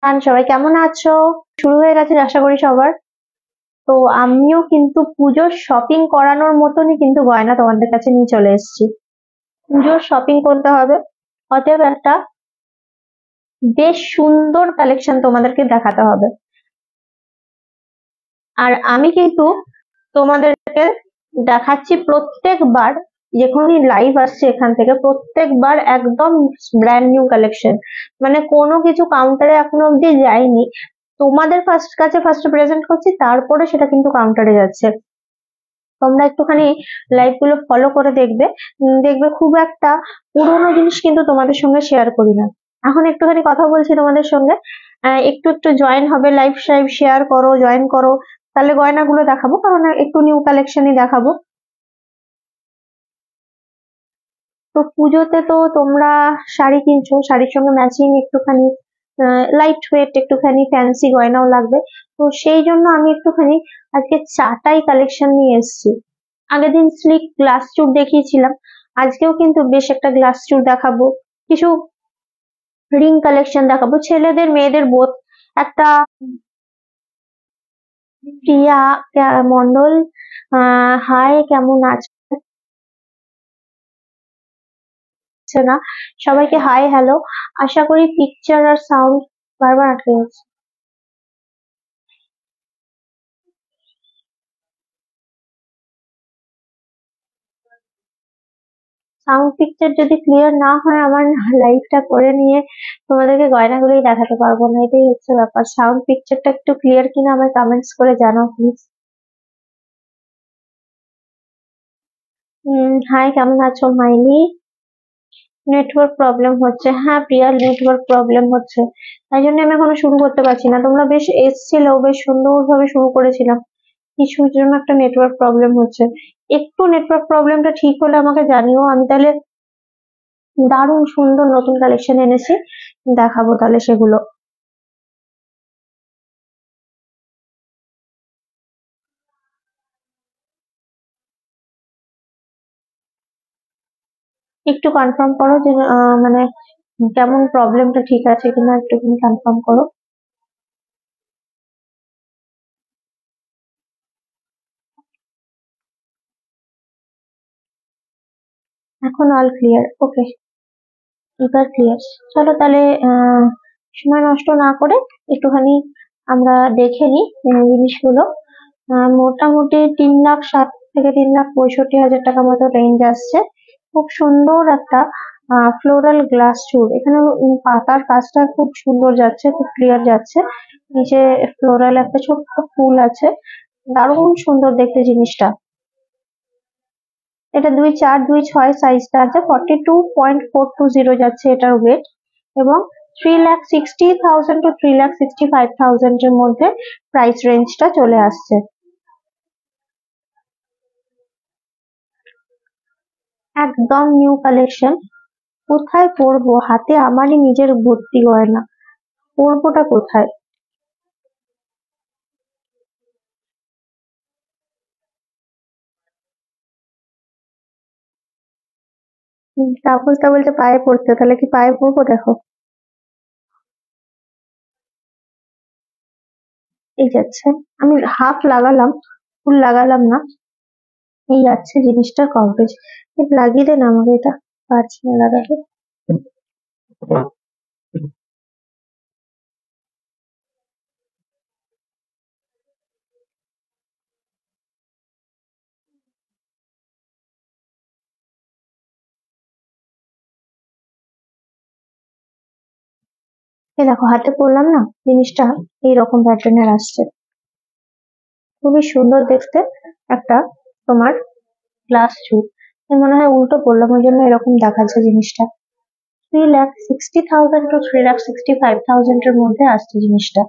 সবাই কেমন আছো? শুরু হয়ে গেছে আশা করি সবার। তো আমিও কিন্তু পুজোর শপিং করানোর মতনই কিন্তু গয়না তোমাদের কাছে নিয়ে চলে এসেছি। পুজোর শপিং করতে হবে, অতএব একটা বেশ সুন্দর কালেকশন তোমাদেরকে দেখাতে হবে। আর আমি কিন্তু তোমাদেরকে দেখাচ্ছি প্রত্যেকবার, যখনই লাইভ আসছে এখান থেকে প্রত্যেকবার একদম ব্র্যান্ড নিউ কালেকশন, মানে কোনো কিছু কাউন্টারে এখনো অব্দি যায়নি। তোমাদের কাছে ফার্স্ট প্রেজেন্ট করছি, তারপরে সেটা কিন্তু কাউন্টারে যাচ্ছে। তোমরা একটুখানি লাইভ গুলো ফলো করে দেখবে। দেখবে খুব একটা পুরোনো জিনিস কিন্তু তোমাদের সঙ্গে শেয়ার করি না। এখন একটুখানি কথা বলছি তোমাদের সঙ্গে, একটু একটু জয়েন হবে, লাইভ সাইভ শেয়ার করো, জয়েন করো, তাহলে গয়নাগুলো দেখাবো, কারণ একটু নিউ কালেকশনই দেখাবো। তো পুজোতে তো তোমরা শাড়ি কিনছো, শাড়ির সঙ্গে ম্যাচিং একটুখানি লাইট ওয়েট একটুখানি ফ্যান্সি গয়নাও লাগবে। তো সেই জন্য আমি একটুখানি আজকে চাটাই কালেকশন নিয়ে এসেছি। আগের দিন স্লিক গ্লাস চুড় দেখিয়েছিলাম, আজকেও কিন্তু বেশ একটা গ্লাস চুড় দেখাবো, কিছু রিং কালেকশন দেখাবো, ছেলেদের মেয়েদের বোথ। একটা প্রিয়া মন্ডল, হাই কেমন আছো না, সবাইকে হাই হ্যালো। আশা করি পিকচার আর সাউন্ড বারবার আটকে যাচ্ছে। সাউন্ড পিকচার যদি ক্লিয়ার না হয়, আমার লাইভটা করে নিয়ে তোমাদেরকে গয়নাগুলোই দেখাতে পারবো না, এটাই হচ্ছে ব্যাপার। সাউন্ড পিকচারটা একটু ক্লিয়ার কিনা আমায় কমেন্টস করে জানাও প্লিজ। হাই কেমন আছো মাইলি? নেটওয়ার্ক প্রবলেম হচ্ছে, হ্যাঁ প্রিয়ার নেটওয়ার্ক প্রবলেম হচ্ছে, তাই জন্য আমি এখনো শুরু করতে পারছি না। তোমরা বেশ এসেছিলো, বেশ সুন্দরভাবে শুরু করেছিলাম, কিছুর জন্য একটা নেটওয়ার্ক প্রবলেম হচ্ছে। একটু নেটওয়ার্ক প্রবলেমটা ঠিক হলে আমাকে জানিও, আমি তাহলে দারুণ সুন্দর নতুন কালেকশন এনেছি, দেখাবো তাহলে সেগুলো। একটু কনফার্ম করো যে মানে কেমন প্রবলেমটা ঠিক আছে কিনা, একটুখানি কনফার্ম করো। এখন অল ক্লিয়ার, ওকে, এবার ক্লিয়ার। চলো তাহলে সময় নষ্ট না করে একটুখানি আমরা দেখে নিই জিনিসগুলো। মোটামুটি 3,60,000 থেকে 3,65,000 টাকা মতো রেঞ্জ আসছে। খুব সুন্দর একটা ফ্লোরাল গ্লাস চুড়, এখানে পাতার কাজটা খুব সুন্দর যাচ্ছে, খুব ক্লিয়ার যাচ্ছে। নিচে ফ্লোরাল একটা ছোট্ট ফুল আছে, দারুণ সুন্দর দেখতে জিনিসটা। এটা 2,4, 2,6 সাইজটা আছে, 42.420 যাচ্ছে এটার ওয়েট, এবং 3,60,000 to 3,65,000 এর মধ্যে প্রাইস রেঞ্জটা চলে আসছে। একদম নিউ কালেকশন। কোথায় পরবো, হাতে আমারই নিজের ভর্তি গয়না, পরবোটা কোথায়? তাপসদা বলছে পায়ে পড়তে, তাহলে কি পায়ে পরবো? দেখো এই যাচ্ছে, আমি হাফ লাগালাম, ফুল লাগালাম না, এই যাচ্ছে জিনিসটার কভারেজ। লাগিয়ে দে না আমাকে এটা, পারছি না লাগাতে। এই দেখো হাতে পরলাম না, জিনিসটা এইরকম প্যাটার্নের আসছে, খুবই সুন্দর দেখতে। একটা তোমার গ্লাস চুল, মনে হয় উল্টো পরলাম ওই জন্য এরকম দেখাচ্ছে জিনিসটা। 3,60,000 to 3,65,000 এর মধ্যে আসছে জিনিসটা।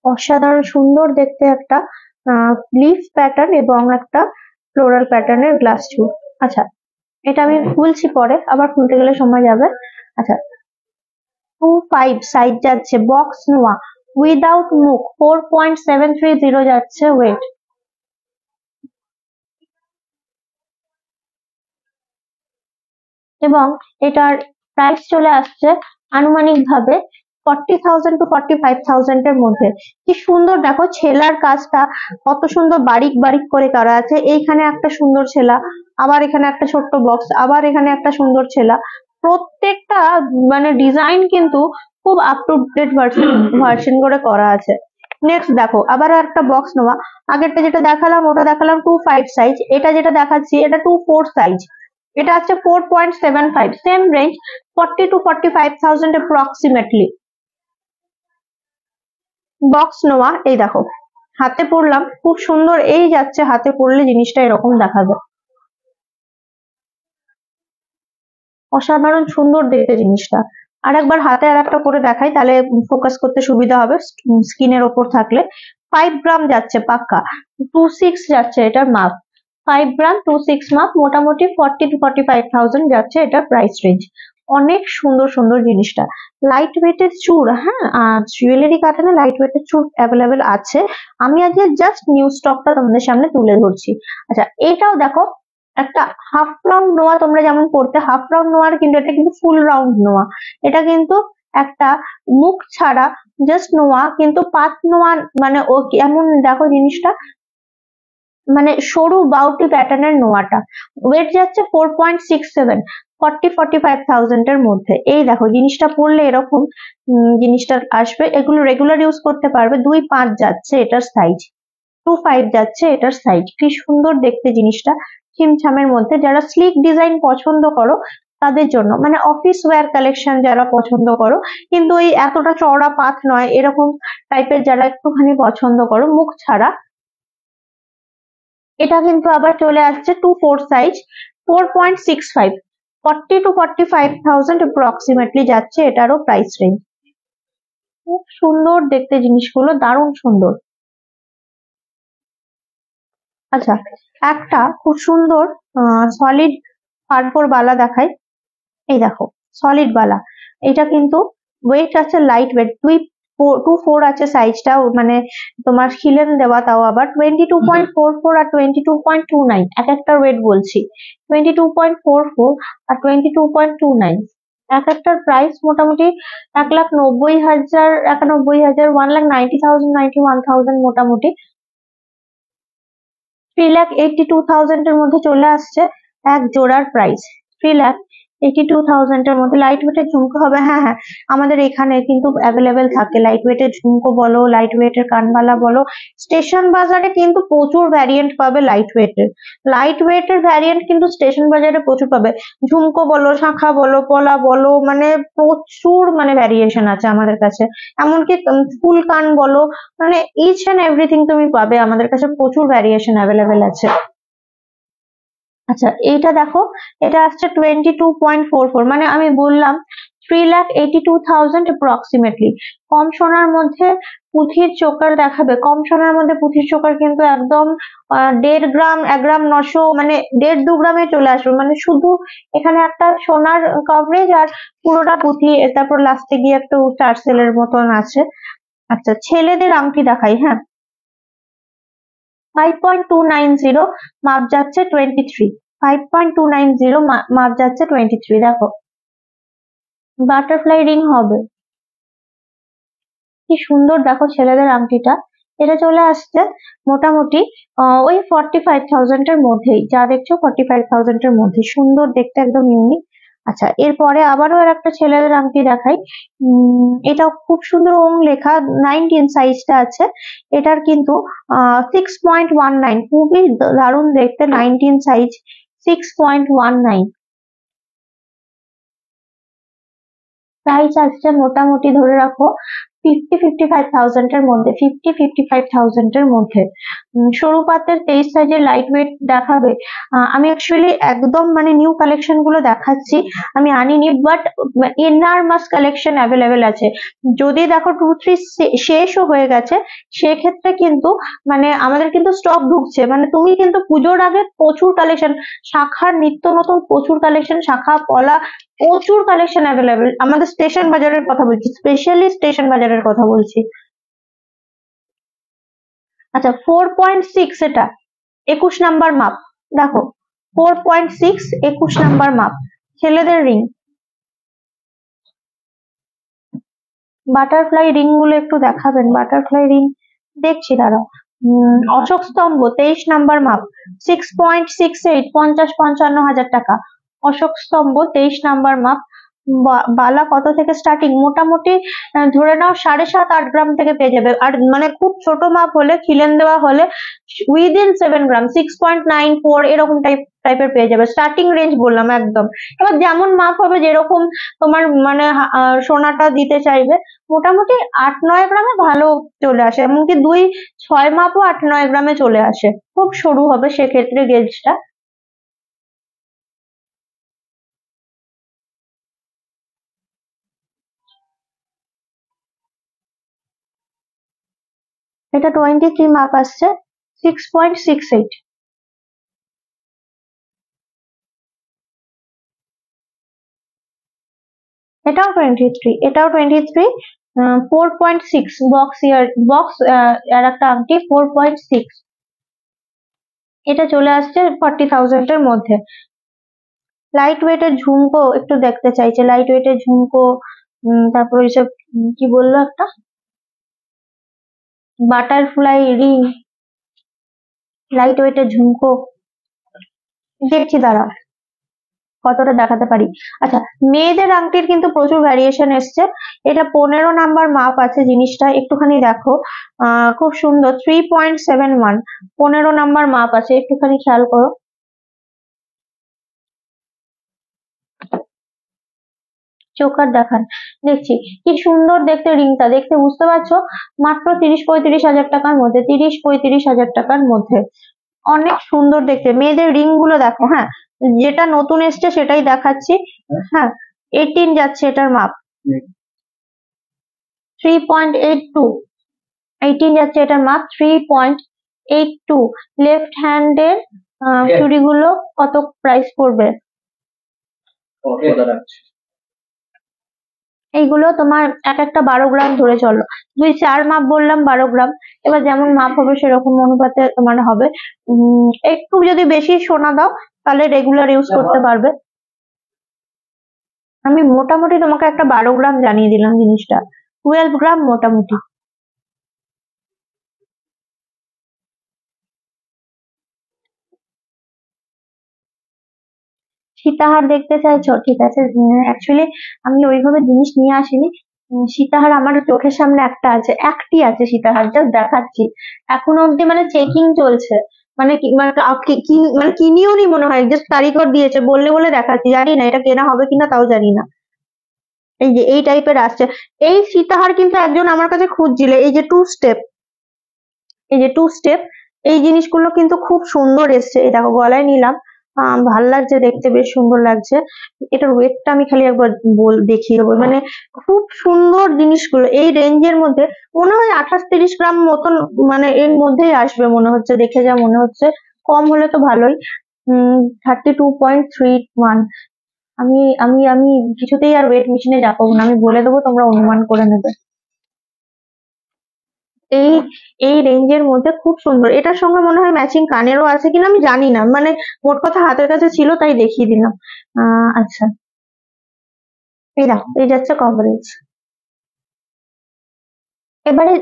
অসাধারণ সুন্দর দেখতে একটা লিফ প্যাটার্ন এবং একটা ফ্লোরাল প্যাটার্নের গ্লাস চুল। আচ্ছা, এটা আমি খুলছি, পরে আবার খুলতে গেলে সময় যাবে। আচ্ছা, 2,5 সাইজ যাচ্ছে, বক্স নোয়া, উইদাউট মুখ, 4.730 যাচ্ছে ওয়েট। এবং এটার প্রাইস চলে আসছে আনুমানিক ভাবে 40,000 to 45,000 এর মধ্যে। কি সুন্দর দেখো ছেলার কাজটা, কত সুন্দর বারিক বারিক করে করা আছে। এইখানে একটা সুন্দর ছেলা, আবার এখানে একটা ছোট্ট বক্স, আবার এখানে একটা সুন্দর ছেলা। প্রত্যেকটা মানে ডিজাইন কিন্তু খুব আপ টু ডেট ভার্সন করে করা আছে। নেক্সট দেখো আবার একটা বক্স নেওয়া, আগেরটা যেটা দেখালাম ওটা দেখালাম 2.5 সাইজ, এটা যেটা দেখাচ্ছি এটা 2.4 সাইজ। এটা আছে 4.75, same range 40 to 45,000 approximately. Box নোয়া, এই দেখো হাতে পরলাম, খুব সুন্দর এই যাচ্ছে, হাতে পরলে জিনিসটা এরকম দেখাবে, অসাধারণ সুন্দর দেখতে জিনিসটা। আর একবার হাতে আর একটা করে দেখাই, তাহলে ফোকাস করতে সুবিধা হবে স্কিনের ওপর থাকলে। 5 গ্রাম যাচ্ছে পাক্কা, 2.6 যাচ্ছে এটার মাপ, 5 গ্রাম 2.6 মাপ, মোটামুটি 40 to 45,000 যাচ্ছে এটার প্রাইস রেঞ্জ। অনেক সুন্দর সুন্দর জিনিসটা। লাইট ওয়েটের চুড়, হ্যাঁ জুয়েলারি কাটানে লাইট ওয়েটের চুড় অ্যাভেলেবেল আছে। আমি আজকে জাস্ট নিউ স্টকটা তোমাদের সামনে তুলে ধরছি। আচ্ছা এটাও দেখো, একটা হাফ রাউন্ড নোয়া, তোমরা যেমন পড়তে হাফ রাউন্ড নোয়ার, কিন্তু এটা কিন্তু ফুল রাউন্ড নোয়া। এটা কিন্তু একটা মুখ ছাড়া জাস্ট নোয়া, কিন্তু পাত নোয়া, মানে ও এমন দেখো জিনিসটা, মানে সরু বাউটি প্যাটার্নের নোয়াটা। ওয়েট যাচ্ছে 4.67, 40-45,000 এর মধ্যে। এই দেখো জিনিসটা পরলে এরকম জিনিসটা আসবে। এগুলো রেগুলার ইউজ করতে পারবে। 2.5 যাচ্ছে এটার সাইজ, 2.5 যাচ্ছে এটার সাইজ। কি সুন্দর দেখতে জিনিসটা, ছিমছামের মধ্যে। যারা স্লিক ডিজাইন পছন্দ করো তাদের জন্য, মানে অফিস ওয়্যার কালেকশন যারা পছন্দ করো, কিন্তু ওই এতটা চওড়া পাত নয় এরকম টাইপের যারা একটুখানি পছন্দ করো মুখ ছাড়া, এটা কিন্তু আবার চলে আসছে 2.4 সাইজ, 4.65, 40 to 45,000 অ্যাপ্রক্সিমেটলি যাচ্ছে এটারও প্রাইস রেঞ্জ। খুব সুন্দর দেখতে জিনিসগুলো, দারুণ সুন্দর। আচ্ছা একটা খুব সুন্দর সলিড কানপুর বালা দেখাই। এই দেখো সলিড বালা, এটা কিন্তু ওয়েট আছে লাইট ওয়েট, 2.4 আছে সাইজটা, মানে তোমার হিলেন দেওয়া, তাও আবার 22.44 আর 22.29, এক একটা ওয়েট বলছি, 22.44 আর 22.29। এক একটার প্রাইস মোটামুটি 1,90,000, 91,000, 1,90,000, 91,000 মোটামুটি। 3,82,000 এর মধ্যে চলে আসছে এক জোড়ার প্রাইস। 3,82,000 এর মধ্যে লাইট ওয়েটের ঝুমকো হবে। হ্যাঁ হ্যাঁ, আমাদের এখানে কিন্তু অ্যাভেলেবেল থাকে লাইট ওয়েটের ঝুমকো বলো, লাইট ওয়েটের কানবালা বলো। স্টেশন বাজারে কিন্তু প্রচুর ভ্যারিয়েন্ট পাবে লাইট ওয়েটের ভ্যারিয়েন্ট কিন্তু স্টেশন বাজারে প্রচুর পাবে। ঝুমকো বলো, শাঁখা বলো, পলা বলো, মানে প্রচুর মানে ভ্যারিয়েশন আছে আমাদের কাছে। এমনকি ফুল কান বলো, মানে ইচ এন্ড এভরিথিং তুমি পাবে আমাদের কাছে, প্রচুর ভ্যারিয়েশন অ্যাভেলেবেল আছে। আচ্ছা এইটা দেখো, এটা আসছে 22.44, মানে আমি বললাম 3,82,000 অ্যাপ্রক্সিমেটলি। কম সোনার মধ্যে পুঁথির চোকার দেখাবে, কম সোনার মধ্যে পুঁথির চোকার কিন্তু একদম 1.5 গ্রাম, 1 গ্রাম 900, মানে 1.5-2 গ্রামে চলে আসবে। মানে শুধু এখানে একটা সোনার কভারেজ আর পুরোটা পুঁথি, তারপর লাস্টে গিয়ে একটু টার্সেলের মতন আছে। আচ্ছা ছেলেদের আংটি দেখাই, হ্যাঁ 5.290, মাপ যাচ্ছে 23, 5.290 মাপ যাচ্ছে 23। দেখো বাটারফ্লাই রিং হবে, কি সুন্দর দেখো ছেলেদের আংটিটা। এটা চলে আসছে মোটামুটি ওই 45,000 এর মধ্যেই, যা দেখছো 45,000 এর মধ্যে, সুন্দর দেখতে, একদম ইউনিক। আচ্ছা এরপরে আবারও আর একটা ছেলেদের আংটি দেখাই। এটা খুব সুন্দর ওম লেখা, 19 সাইজটা আছে। এটার কিন্তু 6.19, খুবই দারুণ দেখতে, 19 সাইজ, 6.19। প্রাইস আসছে মোটামুটি ধরে রাখো 50-55,000 এর মধ্যে, 50-55,000 এর মধ্যে। সরু পাতের 23 সাইজের লাইট ওয়েট দেখাবে। আমি অ্যাকচুয়ালি একদম মানে নিউ কালেকশন গুলো দেখাচ্ছি, আমি আনিনি, বাট এনারমাস কালেকশন অ্যাভেলেবেল আছে। যদি দেখো 2-3 শেষও হয়ে গেছে, সেক্ষেত্রে কিন্তু মানে আমাদের কিন্তু স্টক ঢুকছে, মানে তুমি কিন্তু পুজোর আগে প্রচুর কালেকশন, শাখার নিত্য নতুন প্রচুর কালেকশন, শাখা পলা প্রচুর কালেকশন অ্যাভেলেবেল। আমাদের স্টেশন বাজারের কথা বলছি, স্পেশালি স্টেশন বাজারের কথা বলছি। আচ্ছা 4.6, এটা 21 নাম্বার মাপ, দেখো 4.6, 21 নাম্বার মাপ, ছেলেদের রিং। বাটারফ্লাই রিং গুলো একটু দেখাবেন, বাটারফ্লাই রিং দেখছি দাঁড়াও। অশোক স্তম্ভ 23 নাম্বার মাপ, 6.68, 50-55 হাজার টাকা। অশোক স্তম্ভ 23 নাম্বার মাপ। বালা কত থেকে স্টার্টিং? মোটামুটি ধরে নাও 7.5-8 গ্রাম থেকে পেয়ে যাবে। আর মানে খুব ছোট মাপ হলে, খিলেন দেওয়া হলে উইদিন 7 গ্রাম, 6.94 এরকম টাইপের পেয়ে যাবে। স্টার্টিং রেঞ্জ বললাম একদম। এবার যেমন মাপ হবে, যেরকম তোমার মানে সোনাটা দিতে চাইবে, মোটামুটি 8-9 গ্রামে ভালো চলে আসে, এমনকি 2-6 মাপও 8-9 গ্রামে চলে আসে। খুব সরু হবে সেক্ষেত্রে গেজটা। এটা 23 মাপ আসছে, 6.68। এটাও 23, এটাও 23, 4.6 বক্স ইয়ার বক্স আর একটা আংটি 4.6। এটা চলে আসছে 40,000 এর মধ্যে। লাইট ওয়েটের ঝুমকো একটু দেখতে চাইছে, লাইট ওয়েটের ঝুমকো, তারপর এইসব কি বললো একটা বাটারফ্লাই রিং, লাইট ওয়েটের ঝুমকো দেখছি দাঁড়া কতটা দেখাতে পারি। আচ্ছা, মেয়েদের আংটির কিন্তু প্রচুর ভ্যারিয়েশন এসছে। এটা 15 নাম্বার মাপ আছে জিনিসটা, একটুখানি দেখো, খুব সুন্দর, 3.71, 15 নাম্বার মাপ আছে, একটুখানি খেয়াল করো। চোকার দেখান, দেখছি কি সুন্দর দেখতে রিংটা, দেখতে বুঝতে পারছো? মাত্র 30-35 হাজার টাকার মধ্যে, 30-35 হাজার টাকার মধ্যে, অনেক সুন্দর দেখতে। মেয়েদের রিং গুলো দেখো, হ্যাঁ যেটা নতুন এসছে সেটাই দেখাচ্ছি। হ্যাঁ, 18 যাচ্ছে এটার মাপ, 3.82, 18 যাচ্ছে এটার মাপ, 3.82। লেফট হ্যান্ডের চুড়িগুলো কত প্রাইস পড়বে? এইগুলো তোমার এক একটা 12 গ্রাম ধরে চলো, 2-4 মাপ বললাম, 12 গ্রাম। এবার যেমন মাপ হবে সেরকম অনুপাতে তোমার হবে। একটু যদি বেশি সোনা দাও তাহলে রেগুলার ইউজ করতে পারবে। আমি মোটামুটি তোমাকে একটা 12 গ্রাম জানিয়ে দিলাম জিনিসটা, 12 গ্রাম মোটামুটি। সীতাহার দেখতে চাইছো? ঠিক আছে, অ্যাকচুয়ালি আমি ওইভাবে জিনিস নিয়ে আসিনি। সীতাহার আমার চোখের সামনে একটা আছে, একটি আছে সীতাহার, জাস্ট দেখাচ্ছি। এখনো অব্দি মানে চেকিং চলছে, মানে মানে কিনিও নি মনে হয়, জাস্ট কারিগর দিয়েছে বললে বলে দেখাচ্ছি, জানি না এটা কেনা হবে কিনা তাও জানি না। এই যে এই টাইপের আসছে, এই সীতাহার কিন্তু একজন আমার কাছে খুঁজছিল, এই যে 2 স্টেপ, এই যে 2 স্টেপ, এই জিনিসগুলো কিন্তু খুব সুন্দর এসছে। এই দেখো গলায় নিলাম, ভাল লাগছে দেখতে, বেশ সুন্দর লাগছে। এটার ওয়েটটা আমি খালি একবার দেখিয়ে দেবো, মানে খুব সুন্দর জিনিসগুলো এই রেঞ্জের মধ্যে। মনে হয় 28-30 গ্রাম মতন, মানে এর মধ্যেই আসবে মনে হচ্ছে, দেখে যা মনে হচ্ছে। কম হলে তো ভালোই। 32.31। আমি আমি আমি কিছুতেই আর ওয়েট মেশিনে যাবো না, আমি বলে দেবো, তোমরা অনুমান করে নেবে। এই এই রেঞ্জের মধ্যে খুব সুন্দর। এটার সঙ্গে মনে হয় ম্যাচিং কানেরও আছে কিনা আমি জানি না, মানে মোট কথা হাতের কাছে ছিল তাই দেখিয়ে দিলাম। আচ্ছা, এই দেখো এই যাচ্ছে কভারেজ। এবারে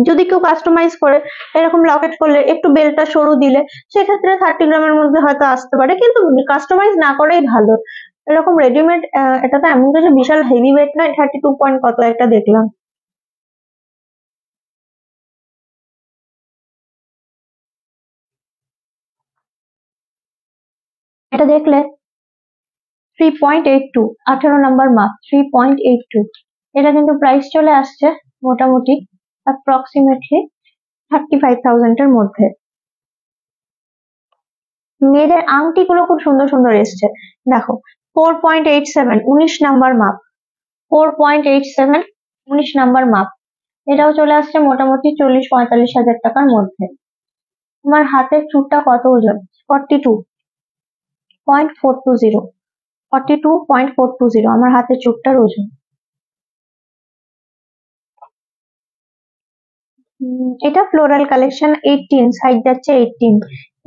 যদি কেউ কাস্টমাইজ করে, এরকম লকেট করলে একটু বেলটা সরু দিলে, সেক্ষেত্রে 30 গ্রামের মধ্যে হয়তো আসতে পারে, কিন্তু কাস্টমাইজ না করেই ভালো। এরকম রেডিমেড, এটা তো এমন কিছু বিশাল হেভি ওয়েট নয়, 32 পয়েন্ট কত একটা দেখলাম। এটা দেখলে 3.82, 18 নাম্বার মাপ, 3.82। এটা কিন্তু প্রাইস চলে আসছে মোটামুটি অ্যাপ্রক্সিমেটলি 35,000 এর মধ্যে। মেয়েদের আংটি গুলো খুব সুন্দর সুন্দর এসছে, দেখো 4.87, 19 নাম্বার মাপ, 4.87, 19 নাম্বার মাপ। এটাও চলে আসছে মোটামুটি 40-45 হাজার টাকার মধ্যে। তোমার হাতের চুলটা কত ওজন? 42.420, 42.420 আমার হাতের চুলটার ওজন। এটা ফ্লোরাল কালেকশন, 18 সাইজ যাচ্ছে 18।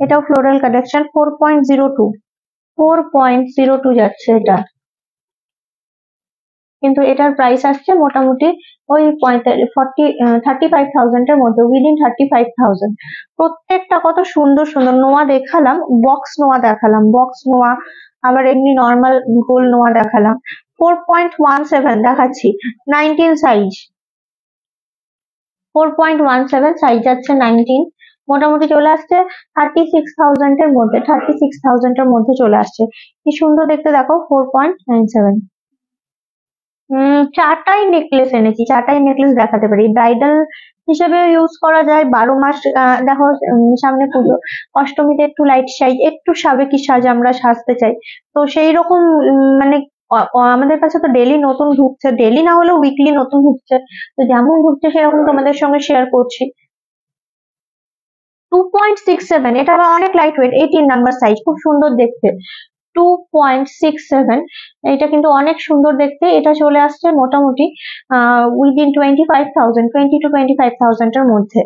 এটাও ফ্লোরাল কালেকশন, 4.02, 4.02 যাচ্ছে এটা। কিন্তু এটার প্রাইস আসছে মোটামুটি ওই 35,000 এর মধ্যে, উইদিন 35,000। প্রত্যেকটা কত সুন্দর সুন্দর নোয়া দেখালাম, বক্স নোয়া, আবার এমনি নর্মাল গোল নোয়া দেখালাম। 4.17 দেখাচ্ছি, 19 সাইজ, 4.17 সাইজ যাচ্ছে 19, মোটামুটি চলে আসছে 36,000 এর মধ্যে, 36,000 এর মধ্যে চলে আসছে। কি সুন্দর দেখতে দেখো, 4.97। চারটাই নেকলেস এনেছি, চারটাই নেকলেস দেখাতে পারি, ব্রাইডাল হিসেবে ইউজ করা যায় 12 মাস। দেখো সামনে পুজো, অষ্টমীতে একটু লাইট সাইজ, একটু সাবেকি সাজ আমরা সাজতে চাই, তো সেই রকম মানে আমাদের কাছে তো ডেলি নতুন ঢুকছে, ডেলি না হলেও উইকলি নতুন ঢুকছে, তো যেমন ঢুকছে সেরকম তোমাদের সঙ্গে শেয়ার করছি। 2.67, এটা আবার অনেক লাইট ওয়েট, 18 নাম্বার সাইজ, খুব সুন্দর দেখতে। 2.67, এটা কিন্তু অনেক সুন্দর দেখতে। এটা চলে আসছে মোটামুটি উইদিন 25,000, 20 to 25,000 এর মধ্যে।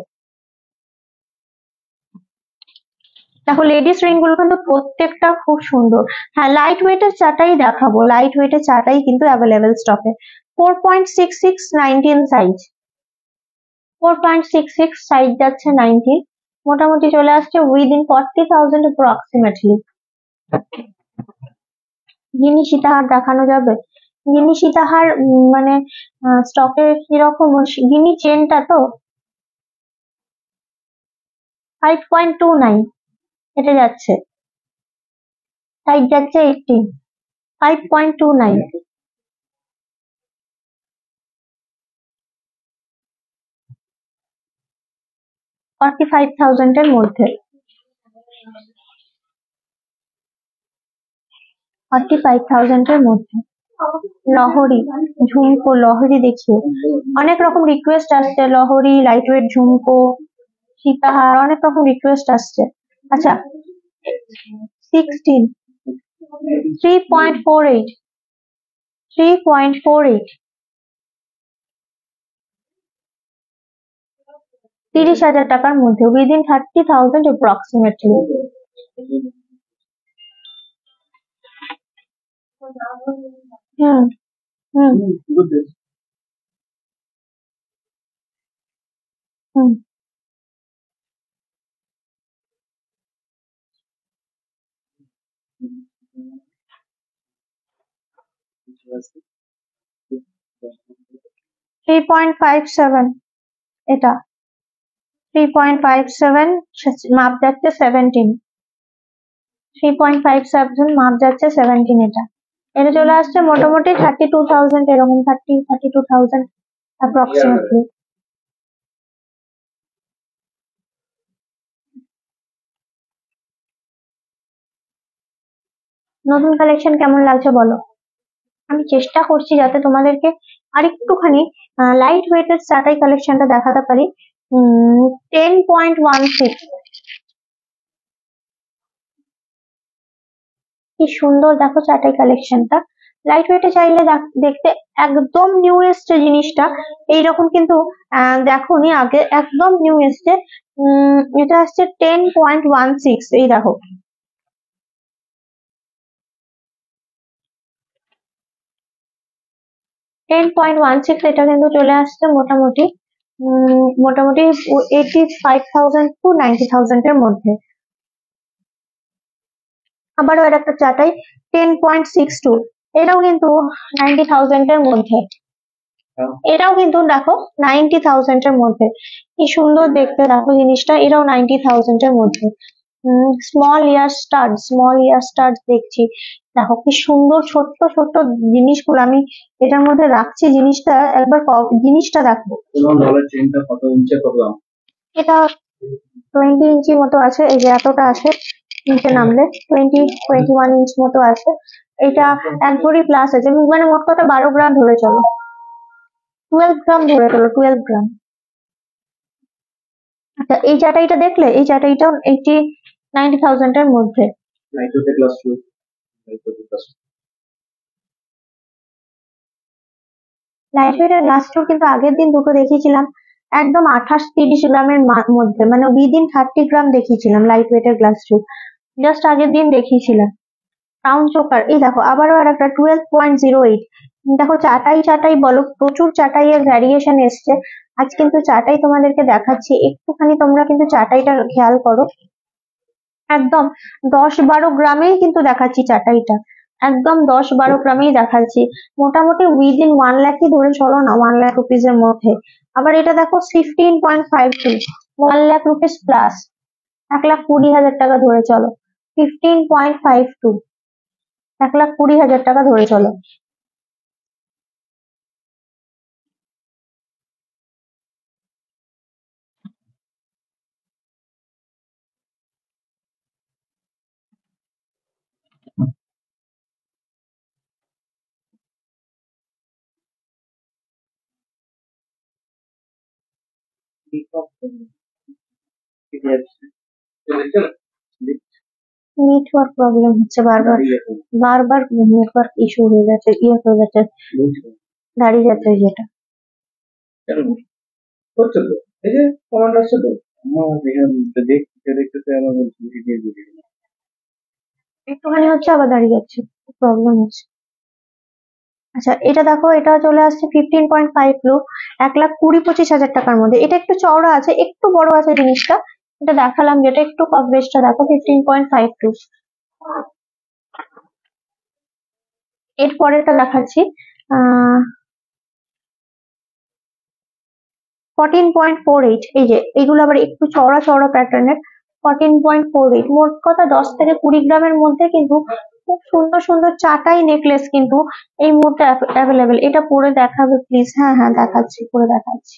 দেখো লেডিস রিং গুলো কিন্তু প্রত্যেকটা খুব সুন্দর। হ্যাঁ, লাইট ওয়েটের চাটাই দেখাবো, লাইট ওয়েটের চাটাই কিন্তু অ্যাভেলেবেল স্টকে। 4.66, 19 সাইজ, 4.66 সাইজ যাচ্ছে 19, মোটামুটি চলে আসছে উইদিন 40,000 অ্যাপ্রক্সিমেটলি। গিনি সীতাহার দেখানো যাবে? গিনি সীতাহার মানে স্টকে কিরকম, গিনি চেনটা তো 5.29 এটা যাচ্ছে, সাইজ যাচ্ছে 18, 5.29, 45,000 এর মধ্যে, 45,000 এর মধ্যে। লহরি ঝুমকো, লহরি দেখিও, অনেক রকম রিকোয়েস্ট আসছে, লহরি, লাইট ওয়েট ঝুমকো, সীতাহার, অনেক রকম রিকোয়েস্ট আসছে। আচ্ছা 16, 3.48, 3.48, 30,000 টাকার মধ্যে, উইদিন 30,000 অ্যাপ্রক্সিমেটলি। হুম হুম হুম 3.57, এটা 3.57, মাপ যাচ্ছে 17, 3.57 মাপ যাচ্ছে 17, এটা এটা চলে আসছে মোটামুটি 32,000 এরকম, 32,000 অ্যাপ্রক্সিমেটলি। নতুন কালেকশন কেমন লাগছে বলো? আমি চেষ্টা করছি যাতে তোমাদেরকে আরেকটুখানি লাইট ওয়েটের চাটাই কালেকশনটা দেখাতে পারি। 10.16, কি সুন্দর দেখো চাটাই কালেকশনটা, লাইট ওয়েটে চাইলে দেখতে একদম নিউ এসছে জিনিসটা, এইরকম কিন্তু দেখোনি আগে, একদম নিউ এসছে। এটা আসছে 10.16, এই দেখো, 10.16, এটা কিন্তু চলে আসছে মোটামুটি 85,000 to 90,000 এর মধ্যে। আবারও আর একটা চাটাই 10.62, এটাও কিন্তু 90,000 এর মধ্যে, এটাও কিন্তু দেখো 90,000 এর মধ্যে, কি সুন্দর দেখতে দেখো জিনিসটা, এটাও 90,000 এর মধ্যে। স্মল ইয়ার স্টাড দেখছি, দেখো কি সুন্দর ছোট্ট ছোট্ট জিনিসগুলো আমি এটার মধ্যে রাখছি, জিনিসটা একবার জিনিসটা দেখো। এটা 20 ইঞ্চি মতো আছে, এই যে এতটা আছে, নিচে নামলে 21 ইঞ্চ মতো আছে, এটা 1 ভরি প্লাস আছে, মানে মোট কথা 12 গ্রাম ধরে চলো, 12 গ্রাম ধরে চলো, 12 গ্রাম। আচ্ছা এই চাটাইটা দেখলে, এই চাটাইটাও 90,000 এর মধ্যে। লাইট ওয়েটের গ্লাস টুর কিন্তু আগের দিন দুটো দেখিয়েছিলাম, একদম 28-30 গ্রামের মধ্যে, মানে উইদিন 30 গ্রাম দেখিয়েছিলাম লাইট ওয়েটের গ্লাস টুর, জাস্ট আগের দিন দেখিয়েছিলাম। রাউন্ড চোকার, এই দেখো আবারও আর একটা 12.08, দেখো চাটাই চাটাই বলো, প্রচুর চাটাই এর ভ্যারিয়েশন এসছে। আজ কিন্তু চাটাই তোমাদেরকে দেখাচ্ছি, একটুখানি তোমরা কিন্তু চাটাইটা খেয়াল করো। একদম 10-12 গ্রামেই কিন্তু দেখাচ্ছি চাটাইটা, একদম 10-12 গ্রামেই দেখাচ্ছি। মোটামুটি উইদিন 1 লাখই ধরে চলো না, 1 লাখ রুপিস এর মধ্যে। আবার এটা দেখো 15.52, 1 লাখ রুপিস প্লাস, 1,20,000 টাকা ধরে চলো। 15.52, 1,20,000 টাকা ধরে চলো। নেটওয়ার্ক প্রবলেম হচ্ছে বারবার, বারবার নেটওয়ার্ক ইস্যু হয়ে যাচ্ছে, ইয়ে হয়ে যাচ্ছে, দাঁড়িয়ে যাচ্ছে যেটা। হচ্ছে তো, এই যে কমান্ড আসছে তো, আমার এখানে দেখতে দেখতে আমার ভিডিও একটুখানি হচ্ছে আবার দাঁড়িয়ে যাচ্ছে, প্রবলেম হচ্ছে। আচ্ছা এটা দেখো, এটা চলে আসছে 15.5 1,20,25,000 টাকার মধ্যে। এটা একটু চওড়া আছে, একটু বড় আছে জিনিসটা, এটা দেখালাম যেটা একটু কভারেজটা দেখো 15.52। এর পরেরটা দেখাচ্ছি, আহ 14.48। এই যে এগুলো আবার একটু চওড়া চওড়া প্যাটার্নের, 14.48। মোট কথা 10 থেকে 20 গ্রামের মধ্যে কিন্তু খুব সুন্দর সুন্দর চাটাই নেকলেস কিন্তু এই মুহূর্তে অ্যাভেলেবেল। এটা পরে দেখাবে প্লিজ? হ্যাঁ হ্যাঁ দেখাচ্ছি, পরে দেখাচ্ছি।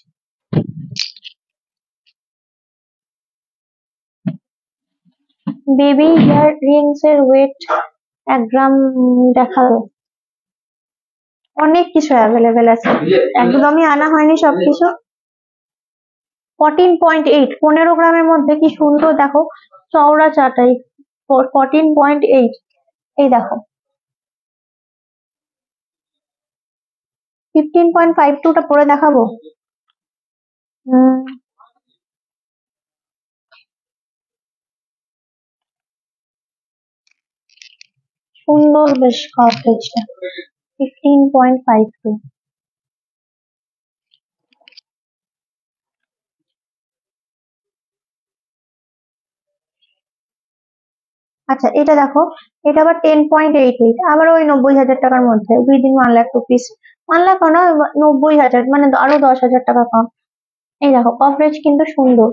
বেবি ইয়ার রিংস এর ওয়েট 1 গ্রাম দেখালো, অনেক কিছু অ্যাভেলেবেল আছে, একদমই আনা হয়নি সবকিছু। 14.8, 15 গ্রামের মধ্যে কি সুন্দর দেখো চওড়া চাটাই, 14.8। এই দেখো 15.52টা পরে দেখাবো। সুন্দর বেশ কভারেজটা, 15.52। আচ্ছা এটা দেখো, এটা আবার 10.88, আবার ওই 90,000 টাকার মধ্যে, উইদিন 1 লাখ রুপিস। 1 লাখ না, 90,000, মানে আরো 10,000 টাকা কম। এই দেখো কভারেজ কিন্তু সুন্দর।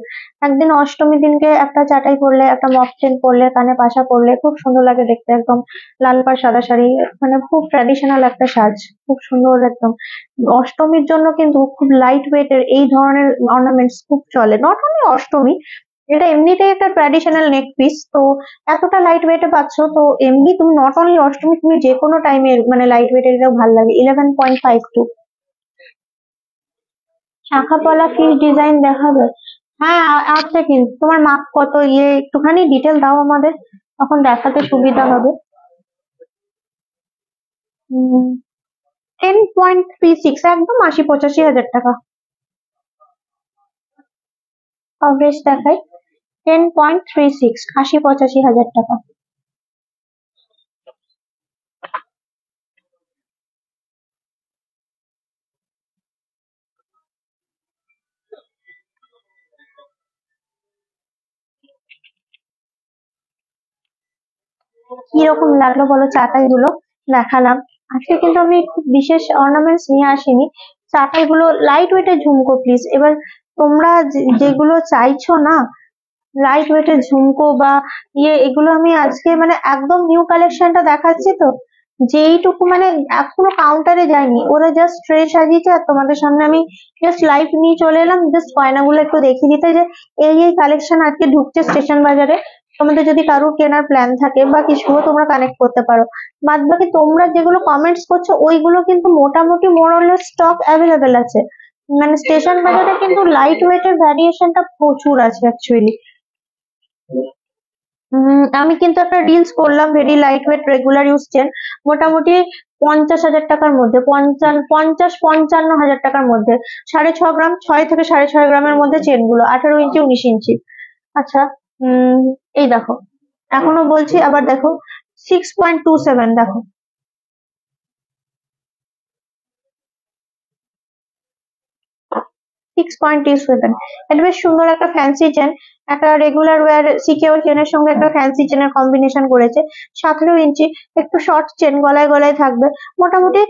একদিন অষ্টমীর দিনকে একটা চাটাই পরলে, একটা মক চেন পরলে, কানে পাশা পরলে খুব সুন্দর লাগে দেখতে, একদম লাল পাড় সাদা শাড়ি, মানে খুব ট্র্যাডিশনাল একটা সাজ, খুব সুন্দর একদম। অষ্টমীর জন্য কিন্তু খুব লাইট ওয়েট এর এই ধরনের অর্নামেন্টস খুব চলে, নট অনলি অষ্টমী, এটা এমনিতেই একটা ট্র্যাডিশনাল নেক পিস তো, এতটা লাইট ওয়েটে পাচ্ছ তো এমনি তুমি নট অনলি অষ্টমী, তুমি যে কোনো টাইমে মানে লাইট ওয়েটের এটাও ভালো লাগে। 11.52। শাখা পলা ফিস ডিজাইন দেখাবে? হ্যাঁ আছে, কিন্তু তোমার মাপ কত, ইয়ে একটুখানি ডিটেল দাও আমাদের, তখন দেখাতে সুবিধা হবে। 10.36, একদম 80-85 হাজার টাকা কভারেজ দেখাই। 10.36, 80-85 হাজার টাকা। কিরকম লাগলো বলো চাটাই গুলো দেখালাম? আজকে কিন্তু আমি খুব বিশেষ অর্নামেন্টস নিয়ে আসিনি, চাটাই গুলো লাইট ওয়েটের ঝুমকো প্লিজ। এবার তোমরা যেগুলো চাইছো না লাইট ওয়েটের ঝুমকো বা ইয়ে, এগুলো আমি আজকে মানে একদম নিউ কালেকশনটা দেখাচ্ছি তো, যেইটুকু মানে এখনো কাউন্টারে যায়নি, ওরা জাস্ট ট্রে সাজিয়েছে আর তোমাদের সামনে আমি জাস্ট লাইভ নিয়ে চলে এলাম, জাস্ট গয়নাগুলো একটু দেখিয়ে দিতে যে এই এই কালেকশন আজকে ঢুকছে স্টেশন বাজারে। তোমাদের যদি কারোর কেনার প্ল্যান থাকে বা কিছুও তোমরা কানেক্ট করতে পারো। বাদ বাকি তোমরা যেগুলো কমেন্টস করছো ওইগুলো কিন্তু মোটামুটি মোরলেস স্টক অ্যাভেলেবেল আছে, মানে স্টেশন বাজারে কিন্তু লাইট ওয়েটের ভ্যারিয়েশনটা প্রচুর আছে অ্যাকচুয়ালি। আমি কিন্তু একটা রিলস করলাম, very light weight regular use chain, মোটামুটি 50,000 টাকার মধ্যে, 50-55 হাজার টাকার মধ্যে, 6.5 গ্রাম, 6 থেকে 6.5 গ্রামের মধ্যে চেন গুলো, 18 ইঞ্চি 19 ইঞ্চি। আচ্ছা এই দেখো, এখনো বলছি, আবার দেখো 6.27, দেখো 6.27। এটা বেশ সুন্দর একটা ফ্যান্সি চেন, একটা রেগুলার ওয়্যার সিকিউর চেনের সঙ্গে একটা ফ্যান্সি চেনের কম্বিনেশন করেছে। 17 ইঞ্চি, একটু শর্ট চেন, গলায় গলায় থাকবে। মোটামুটি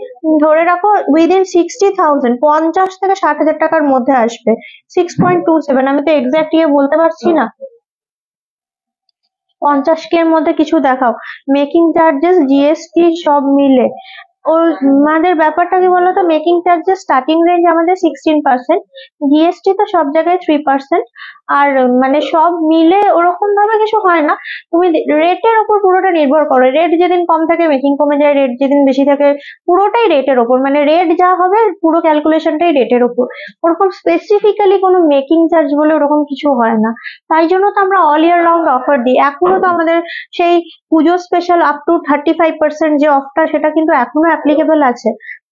ধরে রাখো উইদিন 60,000, 50 থেকে 60 হাজার টাকার মধ্যে আসবে। 6.27, আমি তো এক্সাক্ট ইয়ে বলতে পারছি না। 50K এর মধ্যে কিছু দেখাও। মেকিং চার্জেস, জিএসটি সব মিলে আমাদের ব্যাপারটা কি বলতো, মেকিং চার্জেস স্টার্টিং রেঞ্জ আমাদের 16%, জিএসটি তো সব জায়গায় 3%। আর মানে সব মিলে ওরকম ভাবে কিছু হয় না, তুমি রেটের উপর পুরোটা নির্ভর করে। রেট যেদিন কম থাকে মেকিং কমে যায়, রেট যেদিন বেশি থাকে পুরোটাই রেটের উপর, মানে রেট যা হবে পুরো ক্যালকুলেশনটাই রেটের উপর। ওরকম স্পেসিফিক্যালি কোনো মেকিং চার্জ বলে ওরকম কিছু হয় না। তাই জন্য তো আমরা অল ইয়ার রাউন্ড অফার দিই। এখনো তো আমাদের সেই পুজো স্পেশাল আপ টু 35% যে অফটা, সেটা কিন্তু এখনো অ্যাপ্লিকেবল আছে।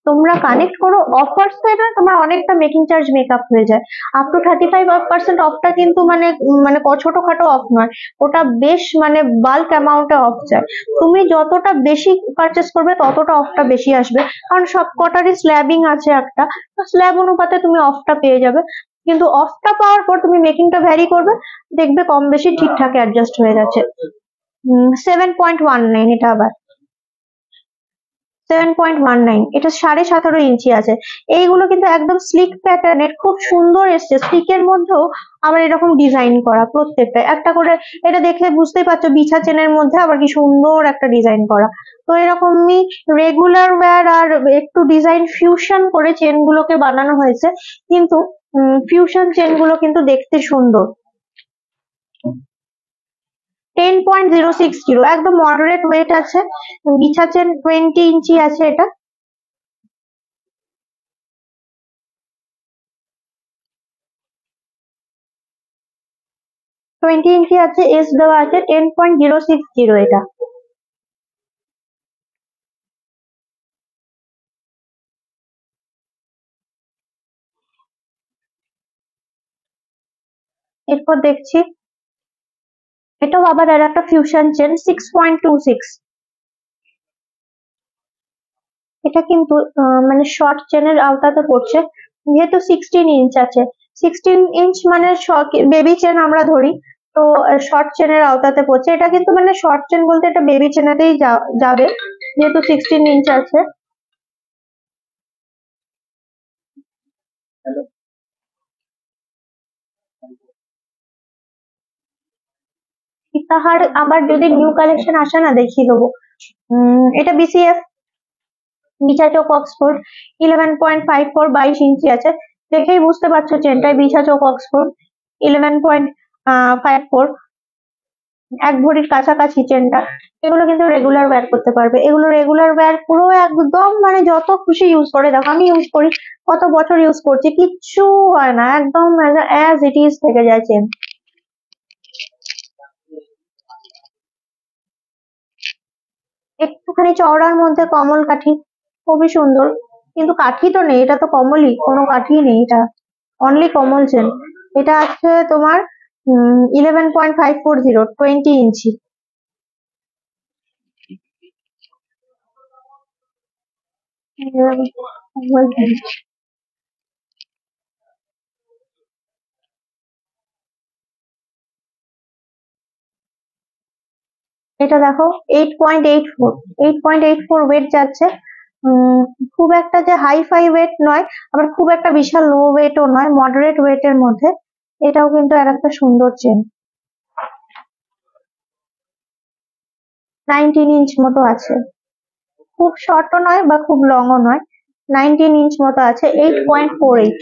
তোমরা কানেক্ট করো, অফার্স তো এটা তোমার অনেকটা মেকিং চার্জ মেকআপ হয়ে যায়। আপ টু 35% অফটা কিন্তু মানে মানে ছোটখাটো অফ নয়, ওটা বেশ মানে বাল্ক অ্যামাউন্টে অফ যায়। তুমি যতটা বেশি পারচেস করবে ততটা অফটা বেশি আসবে, কারণ সব কটারই স্ল্যাবিং আছে একটা, তো স্ল্যাব অনুপাতে তুমি অফটা পেয়ে যাবে। কিন্তু অফটা পাওয়ার পর তুমি মেকিংটা ভ্যারি করবে, দেখবে কম বেশি ঠিকঠাক অ্যাডজাস্ট হয়ে গেছে। 7.19 এটা আবার 7.19, এটা 17.5 ইঞ্চি আছে। এইগুলো কিন্তু একদম স্লিক প্যাটার্নের, খুব সুন্দর এসছে। স্লিকের মধ্যেও আবার এরকম ডিজাইন করা, প্রত্যেকটা একটা করে। এটা দেখে বুঝতেই পারছো বিছা চেনের মধ্যে আবার কি সুন্দর একটা ডিজাইন করা। তো এরকমই রেগুলার ওয়্যার আর একটু ডিজাইন ফিউশন করে চেন গুলোকে বানানো হয়েছে, কিন্তু ফিউশন চেন গুলো কিন্তু দেখতে সুন্দর। 10.060, একদম মডারেট ওয়েট আছে। বিছা চেন 20 ইঞ্চি আছে এটা। টোয়েন্টি ইঞ্চি আছে, এস দেওয়া আছে। 10.060 এটা। এরপর দেখছি এটাও আবার আর একটা ফিউশন চেন, 6.26। এটা কিন্তু মানে শর্ট চেনের আওতাতে পড়ছে, যেহেতু 16 ইঞ্চ আছে। 16 ইঞ্চ মানে বেবি চেন আমরা ধরি, তো শর্ট চেনের আওতাতে পড়ছে। এটা কিন্তু মানে শর্ট চেন বলতে এটা বেবি চেনেতেই যাবে, যেহেতু 16 ইঞ্চ আছে। তাহার আবার যদি নিউ কালেকশন আসে না দেখিয়ে দেবো। এটা বিসিএফ, বিছা চোক অক্সফোর্ড, 11.54, 22 ইঞ্চি আছে। দেখেই বুঝতে পারছো চেনটায় বিছা চোক অক্সফোর্ড, 11.54, 1 ভরির কাছাকাছি চেনটা। এগুলো কিন্তু রেগুলার ওয়্যার করতে পারবে, এগুলো রেগুলার ওয়্যার পুরো একদম মানে যত খুশি ইউজ করে দেখো। আমি ইউজ করি, কত বছর ইউজ করছি, কিচ্ছু হয় না, একদম অ্যাজ ইট ইজ থেকে যায় চেন। একটুখানি চওড়ার মধ্যে কমল কাঠি, খুবই সুন্দর। কিন্তু কাঠি তো নেই, এটা তো কমলই, কোনো কাঠি নেই, এটা অনলি কমল চেন। এটা আছে তোমার 11.540, 20 ইঞ্চি। এটা দেখো 8.84, 8.84 ওয়েট যাচ্ছে। খুব একটা যে হাই ফাই ওয়েট নয়, আবার খুব একটা বিশাল লো ওয়েটও নয়, মডারেট ওয়েটের মধ্যে। এটাও কিন্তু আর একটা সুন্দর চেন। 19 ইঞ্চ মতো আছে, খুব শর্টও নয় বা খুব লংও নয়, 19 ইঞ্চ মতো আছে। 8.48,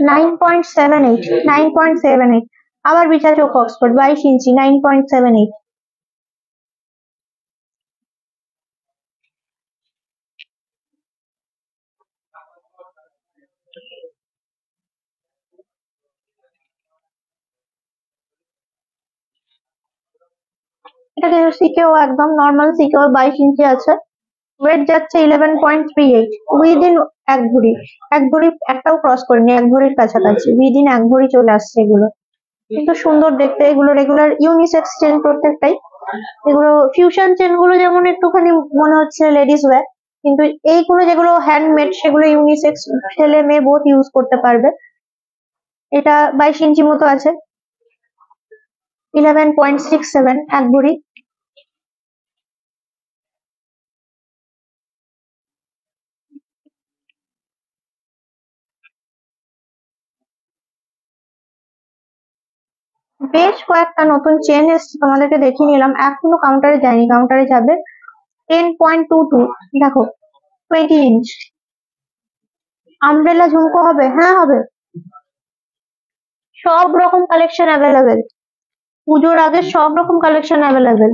9.78, 9.78। আবার বিছা চোক অক্সফোর্ড, 22 ইঞ্চি, 9.78। এটা কিন্তু সিকেও একদম নর্মাল সিকেও 22 ইঞ্চি আছে। ওয়েট যাচ্ছে 11.38, উইদিন 1 ভরি। 1 ভরি একটাও ক্রস করেনি, 1 ভরির কাছাকাছি, উইদিন 1 ভরি চলে আসছে এগুলো। কিন্তু সুন্দর দেখতে, এগুলো রেগুলার ইউনিসেক্স চেন প্রত্যেকটাই। এগুলো ফিউশন চেন গুলো যেমন একটুখানি মনে হচ্ছে লেডিস ওয়্যার, কিন্তু এইগুলো যেগুলো হ্যান্ডমেড সেগুলো ইউনিসেক্স, ছেলে মেয়ে বোথ ইউজ করতে পারবে। এটা 22 ইঞ্চি মতো আছে, 11.67 এক ভরি। বেশ কয়েকটা নতুন চেন এসছে, তোমাদেরকে দেখিয়ে নিলাম, এখনো কাউন্টারে যায়নি, কাউন্টারে যাবে। 10.22 দেখো, 20 ইঞ্চ। আমব্রেলা ঝুমকো হবে? হ্যাঁ হবে, সব রকম কালেকশন অ্যাভেলেবেল, পুজোর আগে সব রকম কালেকশন অ্যাভেলেবেল।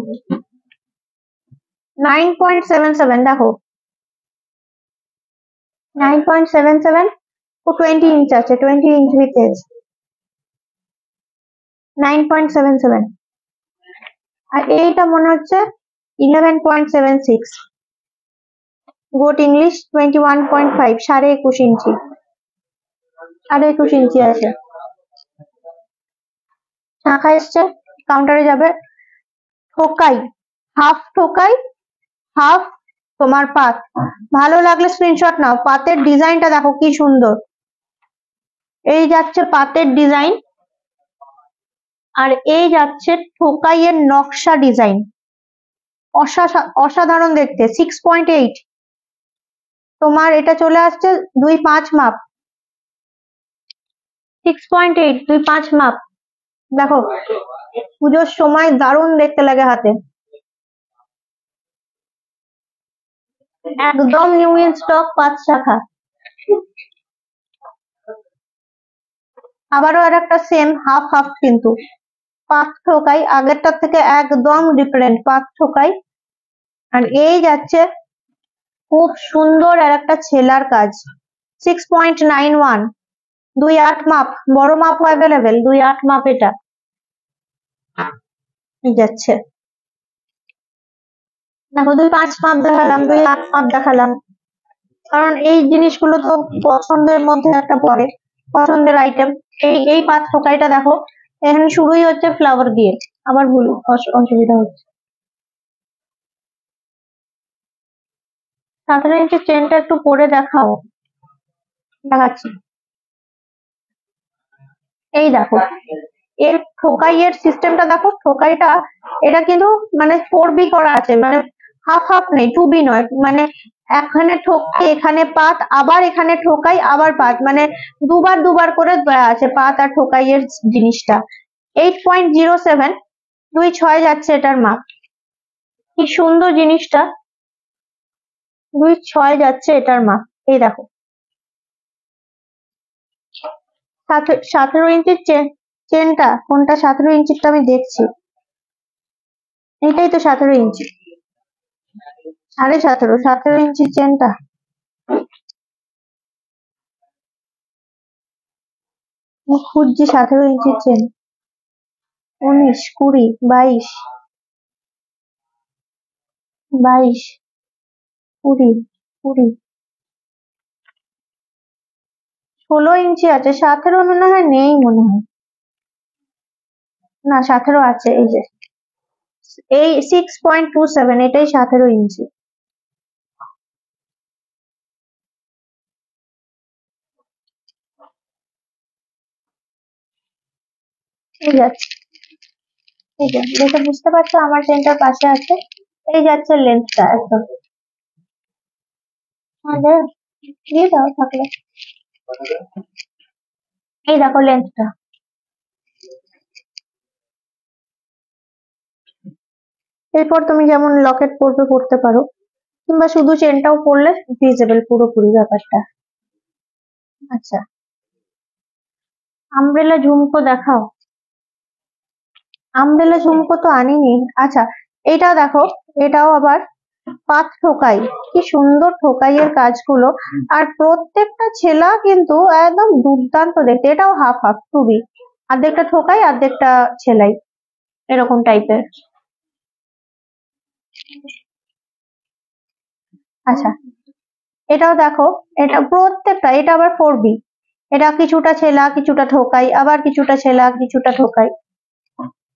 9.77 দেখো, 9.77 ও 20 ইঞ্চ আছে, 20 ইঞ্চ উইথ 9.77। আর এইটা মনে হচ্ছে 11.76। গোট ইংলিশ 21.5, 21.5 ইঞ্চি, 21.5 ইঞ্চি আছে। শাখা এসছে, কাউন্টারে যাবে। ঠোকাই, হাফ ঠোকাই, হাফ তোমার পাত। ভালো লাগলে স্ক্রিনশট নাও। পাতের ডিজাইনটা দেখো কি সুন্দর, এই যাচ্ছে পাতের ডিজাইন, আর এই যাচ্ছে ঠোকাইয়ের নকশা ডিজাইন, অসাধারণ দেখতে। 6.8 তোমার এটা চলে আসছে 2.5 মাপ, 6.8 2.5 মাপ। দেখো পুজোর সময় দারুণ দেখতে লাগে হাতে, একদম নিউ ইন স্টক, 5 শাখা। আবারও আর একটা সেম হাফ হাফ, কিন্তু পাঁচ ঠোকাই, আগেরটার থেকে একদম ডিফারেন্ট, পাঁচ ঠোকাই। আর এই যাচ্ছে খুব সুন্দর আর একটা ছেলার কাজ, 6.91, 2.8 মাপ, বড় মাপ অ্যাভেলেবেল, 2.8 মাপ। এটা যাচ্ছে, দেখো 2.5 মাপ দেখালাম, 2.8 মাপ দেখালাম, কারণ এই জিনিসগুলো তো পছন্দের মধ্যে একটা পড়ে, পছন্দের আইটেম। এই পাঁচ ঠোকাইটা দেখো, এখানে শুরুই হচ্ছে ফ্লাওয়ার দিয়ে, আবার ভুল অসুবিধা হচ্ছে। 17 ইঞ্চের চেনটা একটু পরে দেখাও, দেখাচ্ছি। এই দেখো এর ঠোকাইয়ের সিস্টেমটা দেখো, ঠোকাইটা এটা কিন্তু মানে 4B করা আছে, মানে হাফ হাফ নেই, 2B নয়, মানে এখানে ঠোকাই, এখানে পাত, আবার এখানে ঠোকাই, আবার পাত, মানে দুবার দুবার করে দেওয়া আছে পাত আর ঠোকাইয়ের জিনিসটা। 8.07, 2.6 যাচ্ছে এটার মাপ। কি সুন্দর জিনিসটা, 2.6 যাচ্ছে এটার মাপ। এই দেখো 17 ইঞ্চির চেনটা কোনটা, 17 ইঞ্চিরটা আমি দেখছি, এটাই তো 17 ইঞ্চি, 17.5, 17 ইঞ্চির চেনটা। খুঁজছি 17 ইঞ্চির চেন, 19, 20, 22, 22, 20, 20, 16 ইঞ্চি আছে, 17 মনে হয় নেই, মনে হয় না, 17 আছে, এই যে এই 6.27, এটাই 17 ইঞ্চি। এই যাচ্ছে, এই যে দেখে বুঝতে পারছো আমার চেনটার পাশে আছে, এই যাচ্ছে লেন্থটা একদম। দিয়ে দাও থাকলে, এই দেখো লেন্থটা। এরপর তুমি যেমন লকেট পরবে পরতে পারো, কিংবা শুধু চেনটাও পরলে ভিজিবল পুরোপুরি ব্যাপারটা। আচ্ছা, আমব্রেলা ঝুমকো দেখাও। আমব্রেলা ঝুমকো তো আনিনি। আচ্ছা এটাও দেখো, এটাও আবার পাত ঠোকাই, কি সুন্দর ঠোকাইয়ের কাজগুলো, আর প্রত্যেকটা ছেলা কিন্তু একদম দুর্দান্ত দেখতে। এটাও হাফ হাফ, খুবই, অর্ধেকটা ঠোকাই অর্ধেকটা ছেলাই, এরকম টাইপের। আচ্ছা এটাও দেখো, এটা প্রত্যেকটা, এটা আবার 4B, এটা কিছুটা ছেলা কিছুটা ঠোকাই, আবার কিছুটা ছেলা কিছুটা ঠোকাই।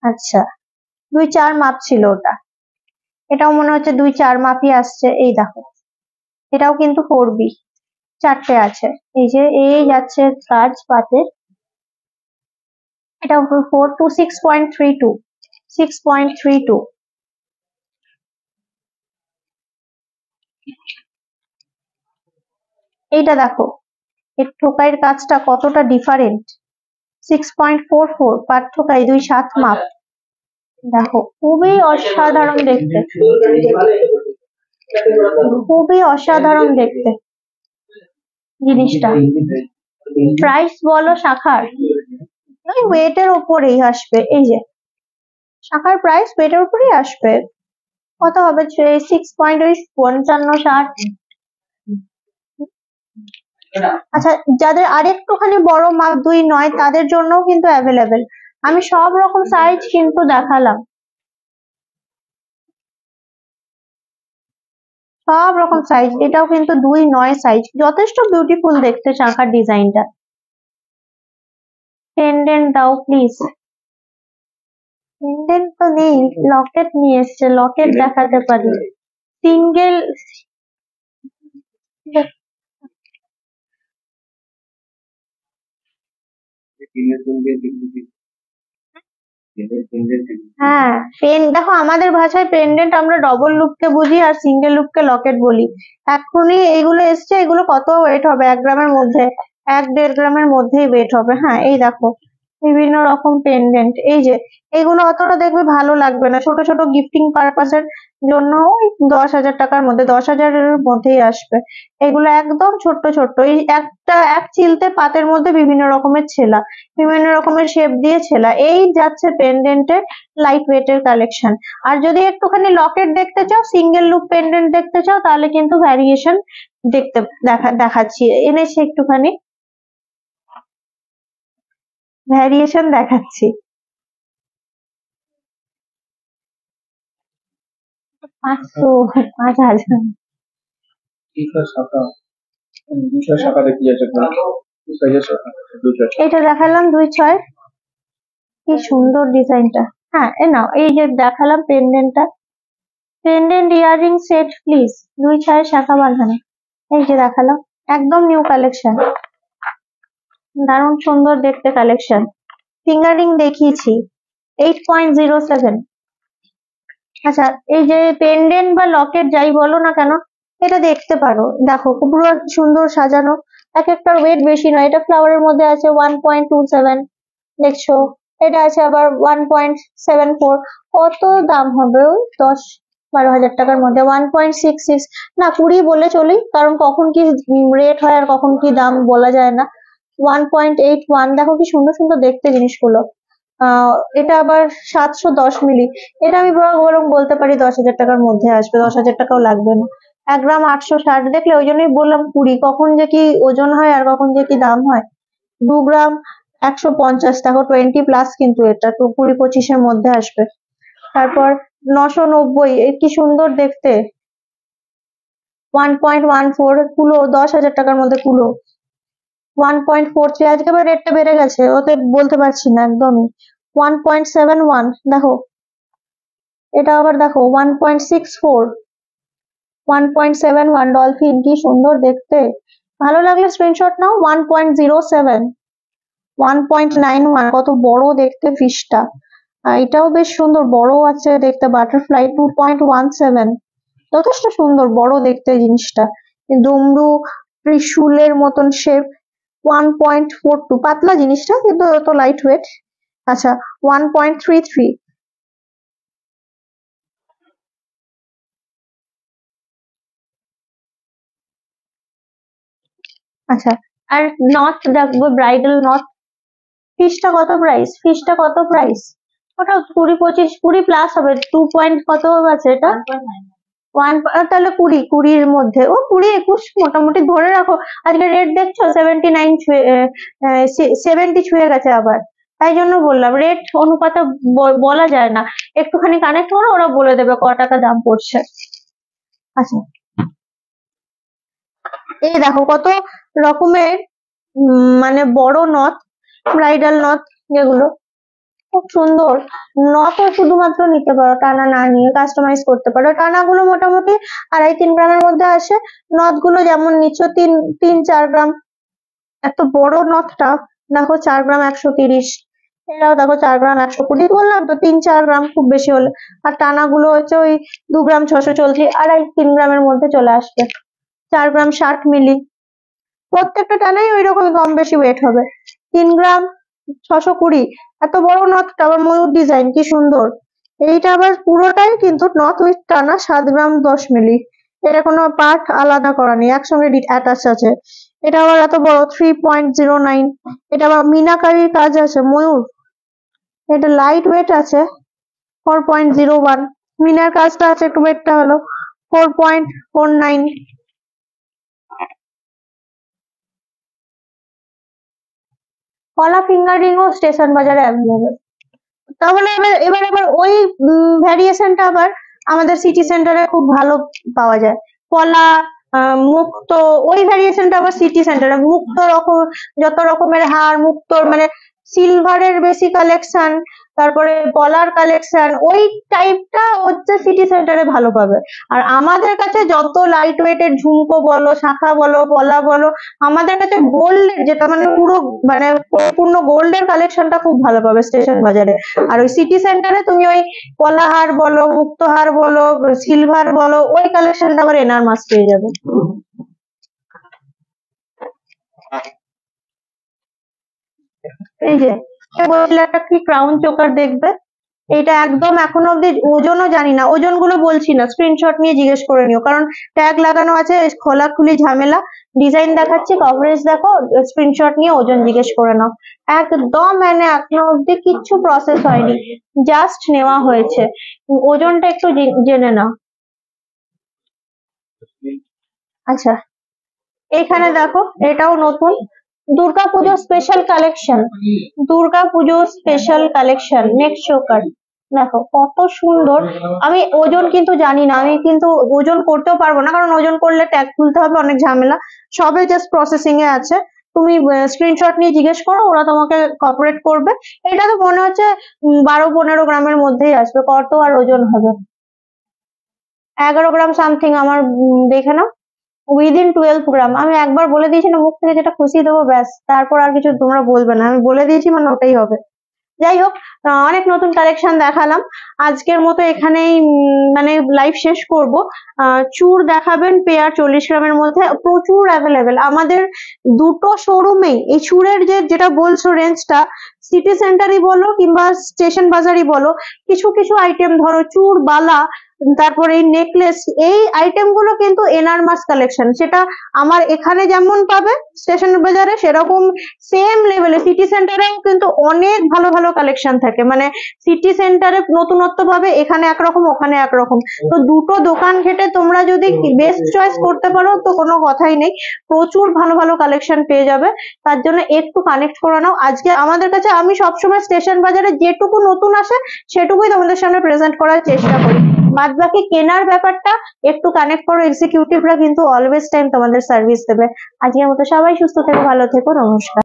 আচ্ছা 2.4 মাপ ছিল ওটা, এটাও মনে হচ্ছে 2-4 মাপই আসছে। এই দেখো, এটাও কিন্তু 4B, 4টে আছে। এই যে এই যাচ্ছে কাজ পাতে, এটা 4 to 6.32, 6.32। এইটা দেখো, এর ঠোকাইয়ের কাজটা কতটা ডিফারেন্ট। 6.44 পার ঠোকাই, 2-7 মাপ। দেখো খুবই অসাধারণ দেখতে, খুবই অসাধারণ দেখতে জিনিসটা। প্রাইস বলো শাখার, ওই ওয়েটের ওপরেই আসবে। এই যে শাখার প্রাইস ওয়েটের উপরেই আসবে। কত হবে? 6.55, 60। আচ্ছা, যাদের আরেকটুখানি বড় মাপ 2-9 তাদের জন্যও কিন্তু অ্যাভেলেবেল। আমি সব রকম সাইজ কিন্তু দেখালাম, সব রকম সাইজ। এটাও কিন্তু 2-9 সাইজ, যথেষ্ট বিউটিফুল দেখতে শাখার ডিজাইনটা। পেন্ডেন্ট দাও প্লিজ। পেন্ডেন্ট তো নেই, লকেট নিয়ে এসছে, লকেট দেখাতে পারি। সিঙ্গেল হ্যাঁ, দেখো আমাদের ভাষায় পেন্ডেন্ট আমরা ডবল লুপকে বুঝি আর সিঙ্গেল লুপকে লকেট বলি। এখনই এগুলো এসছে, এগুলো কত ওয়েট হবে? 1 গ্রামের মধ্যে, 1-1.5 গ্রামের মধ্যেই ওয়েট হবে। হ্যাঁ, এই দেখো বিভিন্ন রকম পেন্ডেন্ট। এই যে এগুলো অতটা দেখবে ভালো লাগবে না, ছোট ছোট গিফটিং পারপাসের জন্য ওই 10,000 টাকার মধ্যে, 10,000-এর মধ্যেই আসবে। এগুলো একদম ছোট্ট ছোট্ট, এই এক চিলতে পাতের মধ্যে বিভিন্ন রকমের ছেলা, বিভিন্ন রকমের শেপ দিয়ে ছেলা। এই যাচ্ছে পেন্ডেন্টের লাইট ওয়েটের কালেকশন। আর যদি একটুখানি লকেট দেখতে চাও, সিঙ্গেল লুপ পেন্ডেন্ট দেখতে চাও, তাহলে কিন্তু ভ্যারিয়েশন দেখাচ্ছি, এনেছি একটুখানি ভ্যারিয়েশন দেখাচ্ছি। 500, 5,000। এটা দেখালাম 2-6, কি সুন্দর ডিজাইনটা। হ্যাঁ, এ নাও, এই যে দেখালাম পেন্ডেন্টটা, পেন্ডেন্ট ইয়াররিং সেট প্লিজ, 2-6 শাখা বাঁধানো। এই যে দেখালাম, একদম নিউ কালেকশন, দারুণ সুন্দর দেখতে কালেকশন। ফিঙ্গার রিং দেখিয়েছি 8.07। আচ্ছা, এই যে পেন্ডেন্ট বা লকেট যাই বলো না কেন, এটা দেখতে পারো। দেখো পুরো সুন্দর সাজানো, এক একটা ওয়েট বেশি নয়। এটা ফ্লাওয়ারের মধ্যে আছে 1.27, দেখছো? এটা আছে আবার 1.74। কত দাম হবে? ওই 10-12 হাজার টাকার মধ্যে। 1.66, না 20 বলে চলি, কারণ কখন কি রেট হয় আর কখন কি দাম বলা যায় না। 1.81, দেখো কি সুন্দর সুন্দর দেখতে জিনিসগুলো। এটা আবার 710 মিলি। এটা আমি বরং বলতে পারি 10,000 টাকার মধ্যে আসবে, 10,000 টাকাও লাগবে না। 1 গ্রাম 860, দেখলে ওই জন্যই বললাম 20, কখন যে কি ওজন হয় আর কখন যে কি দাম হয়। 2 গ্রাম 150, দেখো 20+, কিন্তু এটা তো 20-25-এর মধ্যে আসবে। তারপর 990, কি সুন্দর দেখতে। 1.14 কুলো, 10,000 টাকার মধ্যে কুলো। 1.43, আজকে আবার রেটটা বেড়ে গেছে, ওতে বলতে পারছি না একদমই। 1.71, দেখো এটা আবার দেখো 1.64, 1.71 ডলফিন, কি সুন্দর দেখতে। ভালো লাগলে স্ক্রিনশট নাও। 1.07, 1.91, কত বড় দেখতে ফিশটা। এটাও বেশ সুন্দর, বড় আছে দেখতে। বাটারফ্লাই 2.17, যথেষ্ট সুন্দর বড় দেখতে জিনিসটা। ডমরু ত্রিশূলের মতন শেপ। 1.42, পাতলা জিনিসটা কিন্তু অত লাইট ওয়েট। আচ্ছা, 1.33। আচ্ছা, আর নথ দেখবো, ব্রাইডাল নথ। ফিশটা কত প্রাইস? ফিশটা কত প্রাইস? ওটা 20-25, 20+ হবে। 2 পয়েন্ট কত আছে এটা? 1, তাহলে 20-20-এর মধ্যে, ও 20-21 মোটামুটি ধরে রাখো। আজকে রেট দেখছো 79 70 ছুঁয়ে গেছে আবার। তাই জন্য বললাম রেট অনুপাতে বলা যায় না, একটুখানি কানেক্ট করো, ওরা বলে দেবে ক টাকা দাম পড়ছে। আচ্ছা, এই দেখো কত রকমের মানে বড় নথ, ব্রাইডাল নথ যেগুলো, খুব সুন্দর। নথও শুধুমাত্র নিতে পারো, টানা না নিয়ে কাস্টমাইজ করতে পারো। টানাগুলো মোটামুটি 2.5-3 গ্রামের মধ্যে আসে। নথগুলো যেমন নিচ্ছ 3-4 গ্রাম। এত বড় নথটা দেখো 4 গ্রাম 130, এটাও দেখো 4 গ্রাম 120, বললাম তো 3-4 গ্রাম খুব বেশি হলে। আর টানাগুলো হচ্ছে ওই 2 গ্রাম 640, 2.5-3 গ্রামের মধ্যে চলে আসবে। 4 গ্রাম 60 মিলি, প্রত্যেকটা টানাই ওই রকম কম বেশি ওয়েট হবে। 3 গ্রাম 620, এত বড় নথটা আবার ময়ূর ডিজাইন, কি সুন্দর। এইটা আবার পুরোটাই কিন্তু নথ উইথ টানা 7 গ্রাম 10 মিলি। এটা কোনো পার্ট আলাদা করা নেই, একসঙ্গে অ্যাটাচ আছে। এটা আবার এত বড় 3.09, এটা আবার মিনাকারির কাজ আছে ময়ূর। এটা লাইট ওয়েট আছে 4.01, মিনার কাজটা আছে একটু, ওয়েটটা হলো 4.49। কলা ফিঙ্গারিং ও স্টেশন বাজারে অ্যাভেলেবেল। তাহলে এবার আবার ওই ভ্যারিয়েশনটা আবার আমাদের সিটি সেন্টারে খুব ভালো পাওয়া যায়। কলা মুক্ত, ওই ভ্যারিয়েশনটা আবার সিটি সেন্টারে মুক্ত রকম, যত রকমের হার মুক্তর মানে সিলভারের বেশি কালেকশন, তারপরে কলার কালেকশন, ওই টাইপটা হচ্ছে সিটি সেন্টারে ভালো পাবে। আর আমাদের কাছে যত লাইট ওয়েটের ঝুমকো বলো, শাখা বলো, পলা বলো, আমাদের কাছে গোল্ডের যেটা মানে পুরো মানে পূর্ণ গোল্ডের কালেকশনটা খুব ভালো পাবে স্টেশন বাজারে। আর ওই সিটি সেন্টারে তুমি ওই কলাহার বলো, মুক্তহার বলো, সিলভার বলো, ওই কালেকশনটা আবার এনার মাস পেয়ে যাবে। এই যে বললে একটা কি ক্রাউন চোকার দেখবে, এটা একদম এখনো অব্দি ওজনও জানি না, ওজন গুলো বলছি না, স্ক্রিনশট নিয়ে জিজ্ঞেস করে নিও, কারণ ট্যাগ লাগানো আছে, খোলাখুলি ঝামেলা। ডিজাইন দেখাচ্ছি, কভারেজ দেখো, স্ক্রিনশট নিয়ে ওজন জিজ্ঞেস করে নাও। একদম মানে এখনো অব্দি কিচ্ছু প্রসেস হয়নি, জাস্ট নেওয়া হয়েছে। ওজনটা একটু জেনে নাও। আচ্ছা, এখানে দেখো এটাও নতুন Durga Puja special collection, Durga Puja special collection neck choker. দেখো কত সুন্দর। আমি ওজন কিন্তু জানি না, আমি কিন্তু ওজন করতেও পারবো না, কারণ ওজন করলে ট্যাগ খুলতে হবে, অনেক ঝামেলা। সবে জাস্ট প্রসেসিং এ আছে। তুমি স্ক্রিনশট নিয়ে জিজ্ঞেস করো, ওরা তোমাকে কপারেট করবে। এটা তো মনে হচ্ছে 12-15 গ্রামের মধ্যেই আসবে, কত আর ওজন হবে, 11 গ্রাম সামথিং আমার, দেখে নাও। উইদিন 12 গ্রাম। আমি একবার বলে দিয়েছি না, মুখ থেকে যেটা খুশি দেবো ব্যাস, তারপর আর কিছু তোমরা বলবে না, আমি বলে দিয়েছি মানে ওটাই হবে। যাই হোক, অনেক নতুন কালেকশন দেখালাম আজকের মতো, এখানেই মানে লাইভ শেষ করব। চূড় দেখাবেন পেয়ার 40 গ্রামের মধ্যে, প্রচুর অ্যাভেলেবেল আমাদের দুটো শোরুমে। এই চূড়ের যেটা বলছো রেঞ্জটা, সিটি সেন্টারই বলো কিংবা স্টেশন বাজারই বলো, কিছু কিছু আইটেম ধরো চূড়, বালা, তারপরে এই নেকলেস, এই আইটেম গুলো কিন্তু এনআর মাস কালেকশন। সেটা আমার এখানে যেমন পাবে স্টেশন বাজারে, সেরকম সেম লেভেলে সিটি সেন্টারেও কিন্তু অনেক ভালো ভালো কালেকশন থাকে। মানে সিটি সেন্টারে নতুনত্ব পাবে, এখানে একরকম ওখানে একরকম। তো দুটো দোকান ঘেটে তোমরা যদি বেস্ট চয়েস করতে পারো তো কোনো কথাই নেই, প্রচুর ভালো ভালো কালেকশন পেয়ে যাবে। তার জন্য একটু কানেক্ট করে নাও। আজকে আমাদের কাছে আমি সবসময় স্টেশন বাজারে যেটুকু নতুন আসে সেটুকুই তোমাদের সামনে প্রেজেন্ট করার চেষ্টা করি। বাদ বাকি কেনার ব্যাপারটা একটু কানেক্ট করো, এক্সিকিউটিভরা কিন্তু অলওয়েজ টাইম তোমাদের সার্ভিস দেবে। আজকের মতো সবাই সুস্থ থেকো, ভালো থেকো, নমস্কার।